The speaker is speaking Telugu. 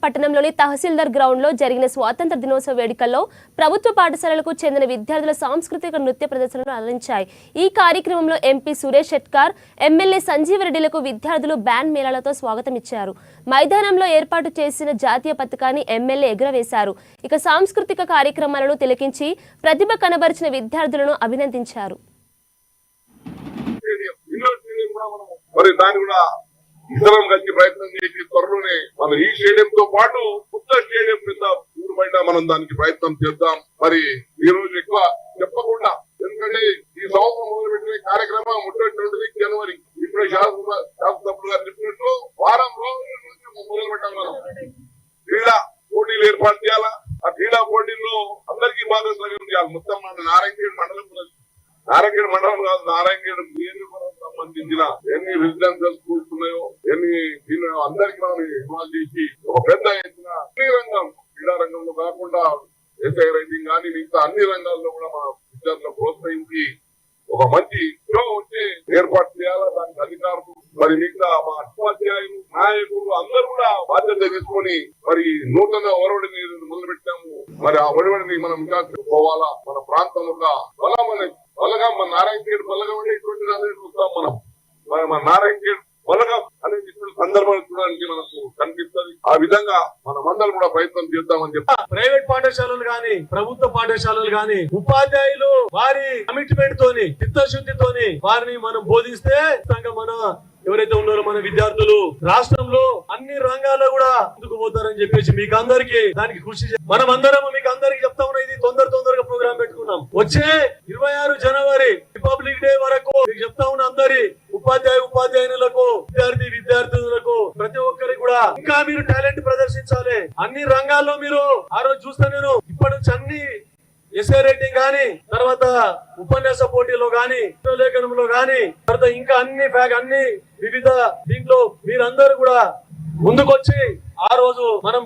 పట్టణంలోని తహసీల్దార్ గ్రౌండ్ లో జరిగిన స్వాతంత్ర దినోత్సవ వేడుకల్లో ప్రభుత్వ పాఠశాలలకు చెందిన విద్యార్థుల సాంస్కృతిక నృత్య ప్రదర్శనలు అలరించాయి. ఈ కార్యక్రమంలో ఎంపీ సురేష్ షెట్కార్, ఎమ్మెల్యే సంజీవరెడ్డిలకు విద్యార్థులు బ్యాండ్ మేళాలతో స్వాగతం ఇచ్చారు. మైదానంలో ఏర్పాటు చేసిన జాతీయ పతాకాన్ని ఎమ్మెల్యే ఎగురవేశారు. ఇక సాంస్కృతిక కార్యక్రమాలను తిలకించి ప్రతిభ కనబరిచిన విద్యార్థులను అభినందించారు. ఇద్దరం కలిసి ప్రయత్నం చేసి త్వరలోనే మన ఈ స్టేడియం తో పాటు కొత్త స్టేడియం కింద ఊరు బయట మనం దానికి ప్రయత్నం చేద్దాం. మరి ఈ రోజు ఎక్కువ చెప్పకుండా, ఎందుకంటే ఈ సంవత్సరం మొదలుపెట్టిన కార్యక్రమం 31 జనవరి ఇప్పుడే శాసనసభ్యులు గారు చెప్పినట్టు వారం రోజుల నుంచి మొదలు పెట్టాం. మనం క్రీడా పోటీలు ఏర్పాటు చేయాలా. ఆ క్రీడా పోటీల్లో అందరికీ భాగస్వామ్యం చేయాలి. మొత్తం మన నారాయణగేడ్ మండలం కాదు, నారాయణగేడ్ నియోజకవర్గం సంబంధించిన ఎన్ని రెసిడెన్షియల్ స్కూల్స్ ఉన్నాయో అందరికీ మనం ఇన్వాల్వ్ చేసి ఒక పెద్ద ఎత్తున అన్ని రంగం, క్రీడా రంగంలో కాకుండా ఎస్ఐ రైటింగ్ కానీ మిగతా అన్ని రంగాల్లో కూడా మన విద్యార్థులను ప్రోత్సహించి ఒక మంచి షో వచ్చి ఏర్పాటు చేయాలా. దానికి అధికారులు మరి మిగతా మా ఉపాధ్యాయులు, నాయకులు అందరూ కూడా బాధ్యత తీసుకొని మరి నూతన ఒరవడిని మొదలు పెట్టాము. మరి ఆ ఒరవడిని మనం ఇంకా పోవాలా. మన ప్రాంతం ఒక బలగా మన నారాయణగేడ్ బలగం అంటే ఇటువంటి అనేది చూస్తాం మనం. మన నారాయణగేడ్ బలగం అనేది ఇప్పుడు సందర్భాలు చూడడానికి మనకు కనిపిస్తుంది. ఆ విధంగా మనమందరం కూడా ప్రయత్నం చేద్దామని చెప్పి ప్రైవేట్ పాఠశాలలు గాని ప్రభుత్వ పాఠశాలలు గాని ఉపాధ్యాయులు వారి కమిట్మెంట్ తోని చిత్తశుద్ధితోని వారిని మనం బోధిస్తే మన ఎవరైతే ఉన్నారో మన విద్యార్థులు రాష్ట్రంలో అన్ని రంగాల్లో కూడా ముందుకు పోతారని చెప్పేసి మీకు అందరికి దానికి కృషి మనం అందరం మీకు అందరికి చెప్తా ఉన్నా. ఇది తొందరగా ప్రోగ్రామ్ పెట్టుకున్నాం. వచ్చే 26 జనవరి రిపబ్లిక్ డే వరకు మీకు చెప్తా ఉన్నా. అందరి ఉపాధ్యాయులకు విద్యార్థులకు ప్రతి ఒక్కరికి కూడా ఇంకా మీరు టాలెంట్ ప్రదర్శించాలి. అన్ని రంగాల్లో మీరు ఆ రోజు చూస్తే నేను ఇప్పటి నుంచి అన్ని ఎస్ఏ రైటింగ్ గాని, తర్వాత ఉపన్యాస పోటీలో గాని, లేఖనంలో గాని, తర్వాత ఇంకా అన్ని వివిధ దీంట్లో మీరందరూ కూడా ముందుకొచ్చి ఆ రోజు మనం